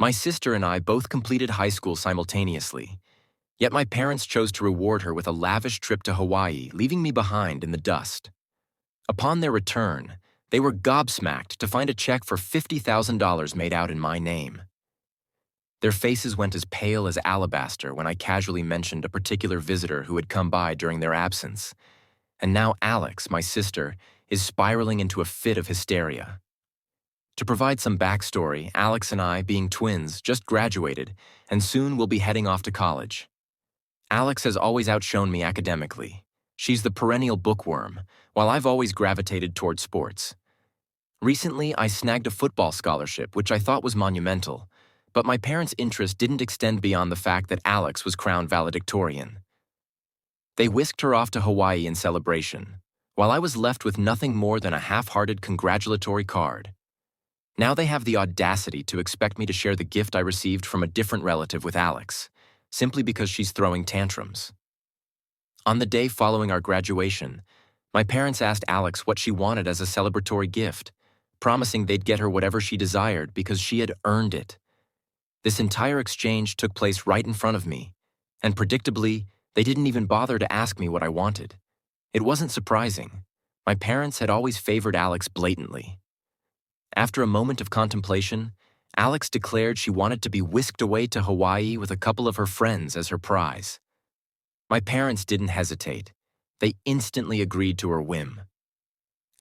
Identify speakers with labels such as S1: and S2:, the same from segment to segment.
S1: My sister and I both completed high school simultaneously, yet my parents chose to reward her with a lavish trip to Hawaii, leaving me behind in the dust. Upon their return, they were gobsmacked to find a check for $50,000 made out in my name. Their faces went as pale as alabaster when I casually mentioned a particular visitor who had come by during their absence. And now Alex, my sister, is spiraling into a fit of hysteria. To provide some backstory, Alex and I, being twins, just graduated and soon will be heading off to college. Alex has always outshone me academically. She's the perennial bookworm, while I've always gravitated toward sports. Recently, I snagged a football scholarship, which I thought was monumental, but my parents' interest didn't extend beyond the fact that Alex was crowned valedictorian. They whisked her off to Hawaii in celebration, while I was left with nothing more than a half-hearted congratulatory card. Now they have the audacity to expect me to share the gift I received from a different relative with Alex, simply because she's throwing tantrums. On the day following our graduation, my parents asked Alex what she wanted as a celebratory gift, promising they'd get her whatever she desired because she had earned it. This entire exchange took place right in front of me, and predictably, they didn't even bother to ask me what I wanted. It wasn't surprising. My parents had always favored Alex blatantly. After a moment of contemplation, Alex declared she wanted to be whisked away to Hawaii with a couple of her friends as her prize. My parents didn't hesitate. They instantly agreed to her whim.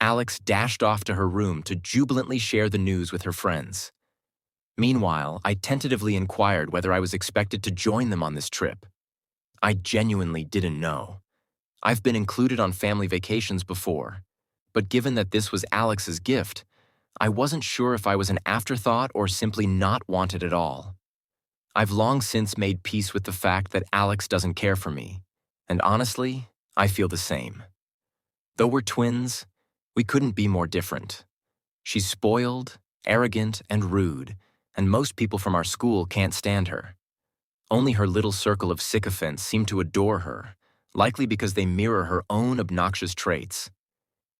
S1: Alex dashed off to her room to jubilantly share the news with her friends. Meanwhile, I tentatively inquired whether I was expected to join them on this trip. I genuinely didn't know. I've been included on family vacations before, but given that this was Alex's gift, I wasn't sure if I was an afterthought or simply not wanted at all. I've long since made peace with the fact that Alex doesn't care for me, and honestly, I feel the same. Though we're twins, we couldn't be more different. She's spoiled, arrogant, and rude, and most people from our school can't stand her. Only her little circle of sycophants seem to adore her, likely because they mirror her own obnoxious traits.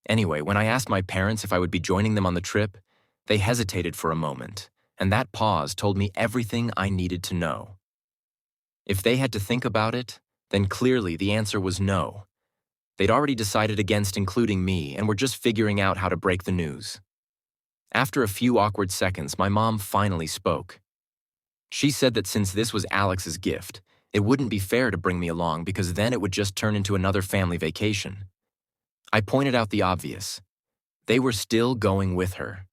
S1: Anyway, when I asked my parents if I would be joining them on the trip, they hesitated for a moment, and that pause told me everything I needed to know. If they had to think about it, then clearly the answer was no. They'd already decided against including me and were just figuring out how to break the news. After a few awkward seconds, my mom finally spoke. She said that since this was Alex's gift, it wouldn't be fair to bring me along because then it would just turn into another family vacation. I pointed out the obvious. They were still going with her.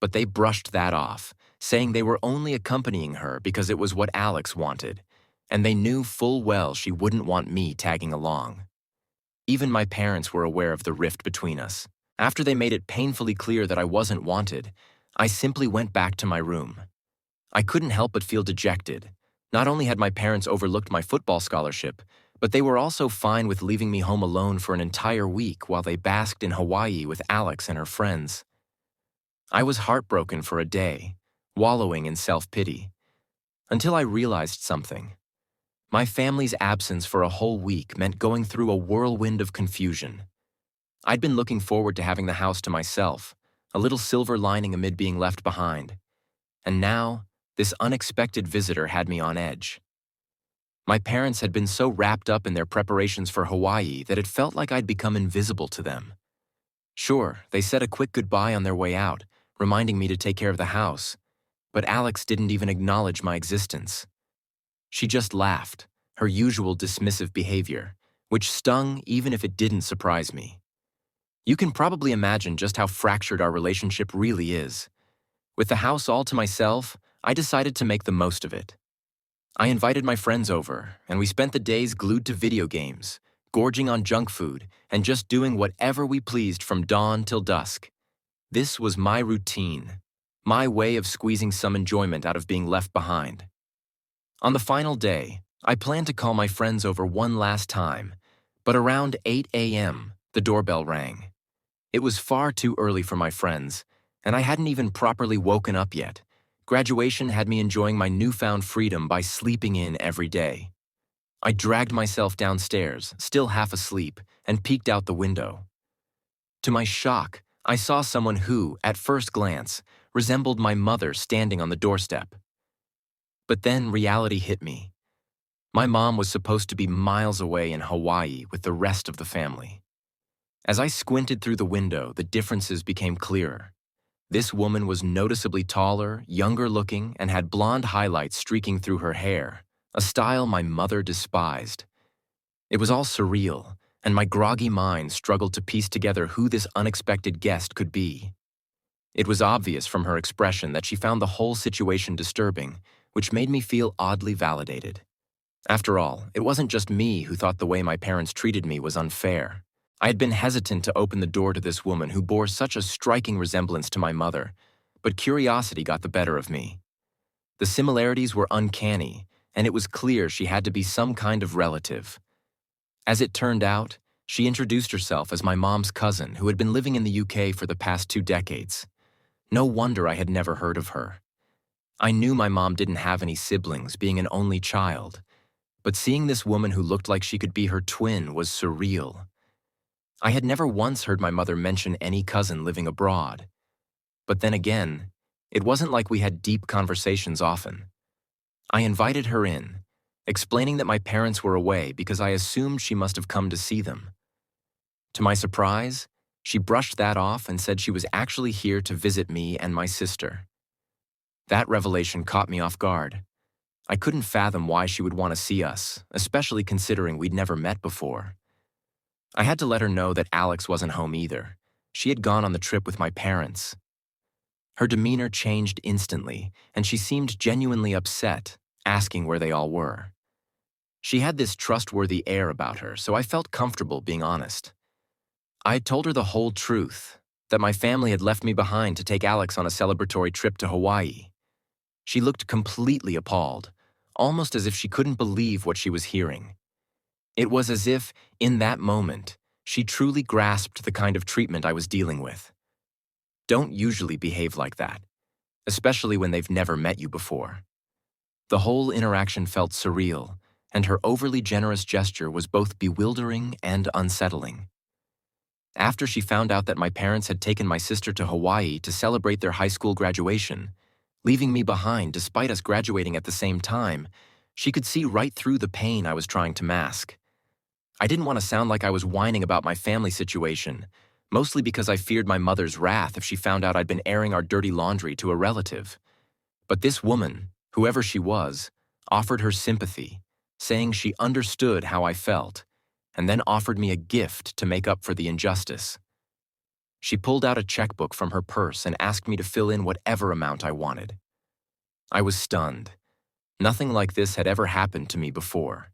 S1: But they brushed that off, saying they were only accompanying her because it was what Alex wanted, and they knew full well she wouldn't want me tagging along. Even my parents were aware of the rift between us. After they made it painfully clear that I wasn't wanted, I simply went back to my room. I couldn't help but feel dejected. Not only had my parents overlooked my football scholarship, but they were also fine with leaving me home alone for an entire week while they basked in Hawaii with Alex and her friends. I was heartbroken for a day, wallowing in self-pity, until I realized something. My family's absence for a whole week meant going through a whirlwind of confusion. I'd been looking forward to having the house to myself, a little silver lining amid being left behind. And now, this unexpected visitor had me on edge. My parents had been so wrapped up in their preparations for Hawaii that it felt like I'd become invisible to them. Sure, they said a quick goodbye on their way out, reminding me to take care of the house, but Alex didn't even acknowledge my existence. She just laughed, her usual dismissive behavior, which stung even if it didn't surprise me. You can probably imagine just how fractured our relationship really is. With the house all to myself, I decided to make the most of it. I invited my friends over, and we spent the days glued to video games, gorging on junk food, and just doing whatever we pleased from dawn till dusk. This was my routine, my way of squeezing some enjoyment out of being left behind. On the final day, I planned to call my friends over one last time, but around 8 a.m., the doorbell rang. It was far too early for my friends, and I hadn't even properly woken up yet. Graduation had me enjoying my newfound freedom by sleeping in every day. I dragged myself downstairs, still half asleep, and peeked out the window. To my shock, I saw someone who, at first glance, resembled my mother standing on the doorstep. But then reality hit me. My mom was supposed to be miles away in Hawaii with the rest of the family. As I squinted through the window, the differences became clearer. This woman was noticeably taller, younger looking, and had blonde highlights streaking through her hair, a style my mother despised. It was all surreal, and my groggy mind struggled to piece together who this unexpected guest could be. It was obvious from her expression that she found the whole situation disturbing, which made me feel oddly validated. After all, it wasn't just me who thought the way my parents treated me was unfair. I had been hesitant to open the door to this woman who bore such a striking resemblance to my mother, but curiosity got the better of me. The similarities were uncanny, and it was clear she had to be some kind of relative. As it turned out, she introduced herself as my mom's cousin who had been living in the UK for the past 2 decades. No wonder I had never heard of her. I knew my mom didn't have any siblings, being an only child, but seeing this woman who looked like she could be her twin was surreal. I had never once heard my mother mention any cousin living abroad. But then again, it wasn't like we had deep conversations often. I invited her in, explaining that my parents were away because I assumed she must have come to see them. To my surprise, she brushed that off and said she was actually here to visit me and my sister. That revelation caught me off guard. I couldn't fathom why she would want to see us, especially considering we'd never met before. I had to let her know that Alex wasn't home either. She had gone on the trip with my parents. Her demeanor changed instantly, and she seemed genuinely upset, asking where they all were. She had this trustworthy air about her, so I felt comfortable being honest. I had told her the whole truth, that my family had left me behind to take Alex on a celebratory trip to Hawaii. She looked completely appalled, almost as if she couldn't believe what she was hearing. It was as if, in that moment, she truly grasped the kind of treatment I was dealing with. Don't usually behave like that, especially when they've never met you before. The whole interaction felt surreal, and her overly generous gesture was both bewildering and unsettling. After she found out that my parents had taken my sister to Hawaii to celebrate their high school graduation, leaving me behind despite us graduating at the same time, she could see right through the pain I was trying to mask. I didn't want to sound like I was whining about my family situation, mostly because I feared my mother's wrath if she found out I'd been airing our dirty laundry to a relative. But this woman, whoever she was, offered her sympathy, saying she understood how I felt, and then offered me a gift to make up for the injustice. She pulled out a checkbook from her purse and asked me to fill in whatever amount I wanted. I was stunned. Nothing like this had ever happened to me before.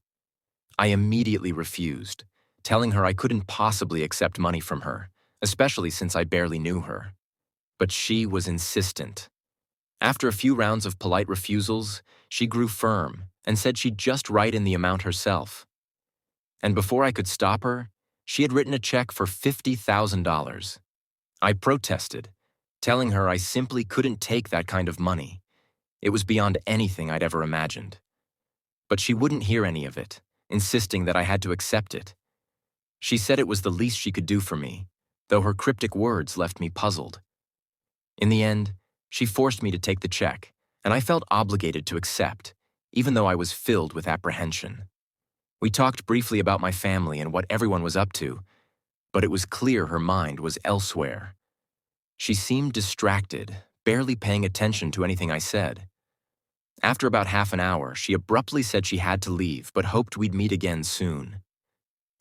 S1: I immediately refused, telling her I couldn't possibly accept money from her, especially since I barely knew her. But she was insistent. After a few rounds of polite refusals, she grew firm and said she'd just write in the amount herself. And before I could stop her, she had written a check for $50,000. I protested, telling her I simply couldn't take that kind of money. It was beyond anything I'd ever imagined. But she wouldn't hear any of it, insisting that I had to accept it. She said it was the least she could do for me, though her cryptic words left me puzzled. In the end, she forced me to take the check, and I felt obligated to accept, even though I was filled with apprehension. We talked briefly about my family and what everyone was up to, but it was clear her mind was elsewhere. She seemed distracted, barely paying attention to anything I said. After about half an hour, she abruptly said she had to leave, but hoped we'd meet again soon.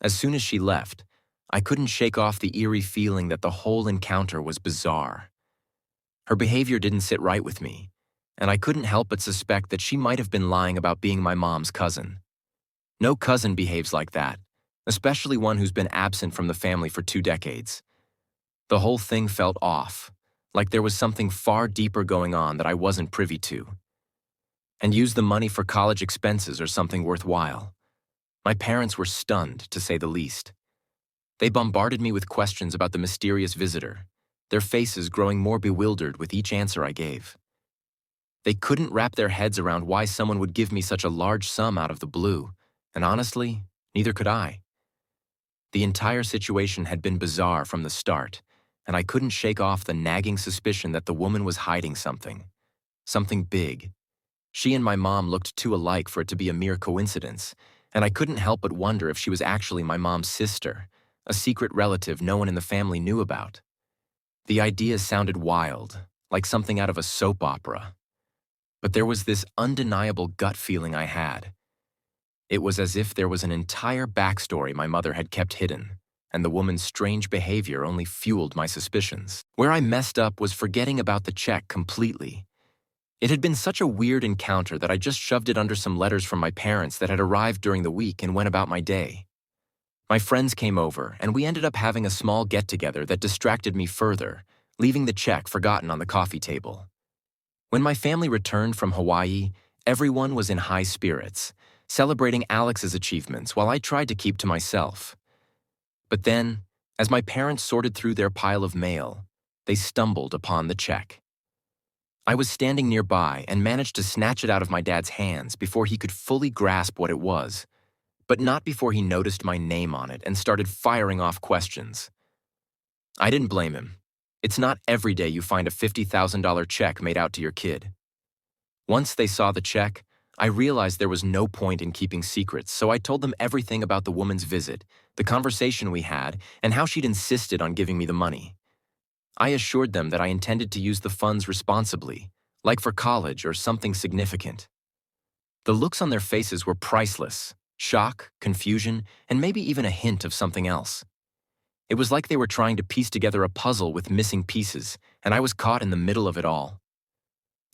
S1: As soon as she left, I couldn't shake off the eerie feeling that the whole encounter was bizarre. Her behavior didn't sit right with me, and I couldn't help but suspect that she might have been lying about being my mom's cousin. No cousin behaves like that, especially one who's been absent from the family for 2 decades. The whole thing felt off, like there was something far deeper going on that I wasn't privy to. And use the money for college expenses or something worthwhile. My parents were stunned, to say the least. They bombarded me with questions about the mysterious visitor, their faces growing more bewildered with each answer I gave. They couldn't wrap their heads around why someone would give me such a large sum out of the blue, and honestly, neither could I. The entire situation had been bizarre from the start, and I couldn't shake off the nagging suspicion that the woman was hiding something big, She and my mom looked too alike for it to be a mere coincidence, and I couldn't help but wonder if she was actually my mom's sister, a secret relative no one in the family knew about. The idea sounded wild, like something out of a soap opera. But there was this undeniable gut feeling I had. It was as if there was an entire backstory my mother had kept hidden, and the woman's strange behavior only fueled my suspicions. Where I messed up was forgetting about the check completely. It had been such a weird encounter that I just shoved it under some letters from my parents that had arrived during the week and went about my day. My friends came over, and we ended up having a small get-together that distracted me further, leaving the check forgotten on the coffee table. When my family returned from Hawaii, everyone was in high spirits, celebrating Alex's achievements while I tried to keep to myself. But then, as my parents sorted through their pile of mail, they stumbled upon the check. I was standing nearby and managed to snatch it out of my dad's hands before he could fully grasp what it was, but not before he noticed my name on it and started firing off questions. I didn't blame him. It's not every day you find a $50,000 check made out to your kid. Once they saw the check, I realized there was no point in keeping secrets, so I told them everything about the woman's visit, the conversation we had, and how she'd insisted on giving me the money. I assured them that I intended to use the funds responsibly, like for college or something significant. The looks on their faces were priceless: shock, confusion, and maybe even a hint of something else. It was like they were trying to piece together a puzzle with missing pieces, and I was caught in the middle of it all.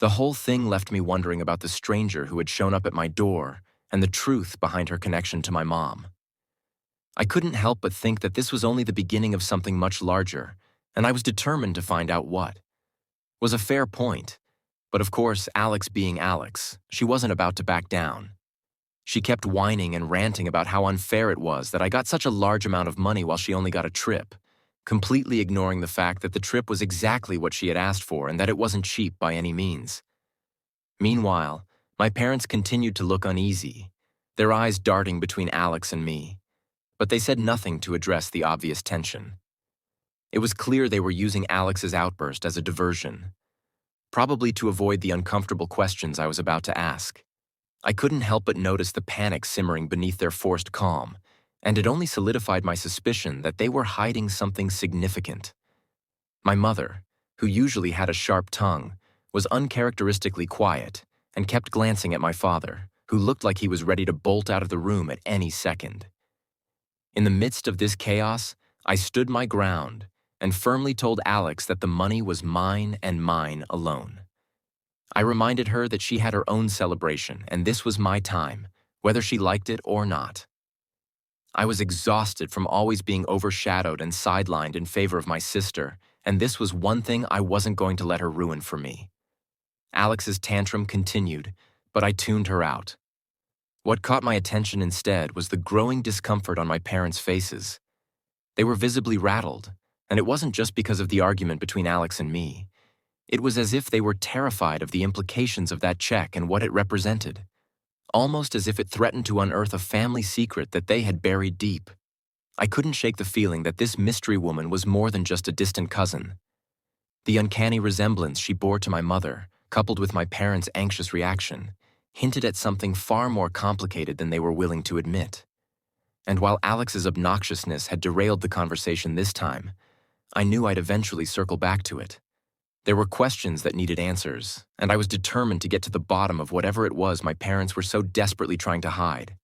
S1: The whole thing left me wondering about the stranger who had shown up at my door and the truth behind her connection to my mom. I couldn't help but think that this was only the beginning of something much larger, and I was determined to find out what. It was a fair point, but of course, Alex being Alex, she wasn't about to back down. She kept whining and ranting about how unfair it was that I got such a large amount of money while she only got a trip, completely ignoring the fact that the trip was exactly what she had asked for and that it wasn't cheap by any means. Meanwhile, my parents continued to look uneasy, their eyes darting between Alex and me, but they said nothing to address the obvious tension. It was clear they were using Alex's outburst as a diversion, probably to avoid the uncomfortable questions I was about to ask. I couldn't help but notice the panic simmering beneath their forced calm, and it only solidified my suspicion that they were hiding something significant. My mother, who usually had a sharp tongue, was uncharacteristically quiet and kept glancing at my father, who looked like he was ready to bolt out of the room at any second. In the midst of this chaos, I stood my ground and firmly told Alex that the money was mine and mine alone. I reminded her that she had her own celebration, and this was my time, whether she liked it or not. I was exhausted from always being overshadowed and sidelined in favor of my sister, and this was one thing I wasn't going to let her ruin for me. Alex's tantrum continued, but I tuned her out. What caught my attention instead was the growing discomfort on my parents' faces. They were visibly rattled, and it wasn't just because of the argument between Alex and me. It was as if they were terrified of the implications of that check and what it represented, almost as if it threatened to unearth a family secret that they had buried deep. I couldn't shake the feeling that this mystery woman was more than just a distant cousin. The uncanny resemblance she bore to my mother, coupled with my parents' anxious reaction, hinted at something far more complicated than they were willing to admit. And while Alex's obnoxiousness had derailed the conversation this time, I knew I'd eventually circle back to it. There were questions that needed answers, and I was determined to get to the bottom of whatever it was my parents were so desperately trying to hide.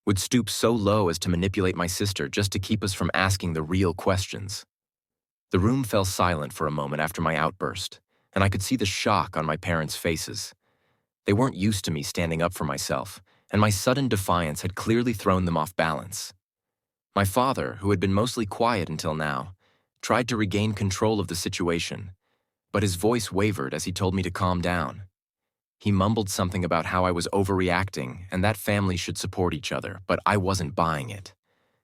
S1: Would stoop so low as to manipulate my sister just to keep us from asking the real questions. The room fell silent for a moment after my outburst, and I could see the shock on my parents' faces. They weren't used to me standing up for myself, and my sudden defiance had clearly thrown them off balance. My father, who had been mostly quiet until now, tried to regain control of the situation, but his voice wavered as he told me to calm down. He mumbled something about how I was overreacting and that families should support each other, but I wasn't buying it.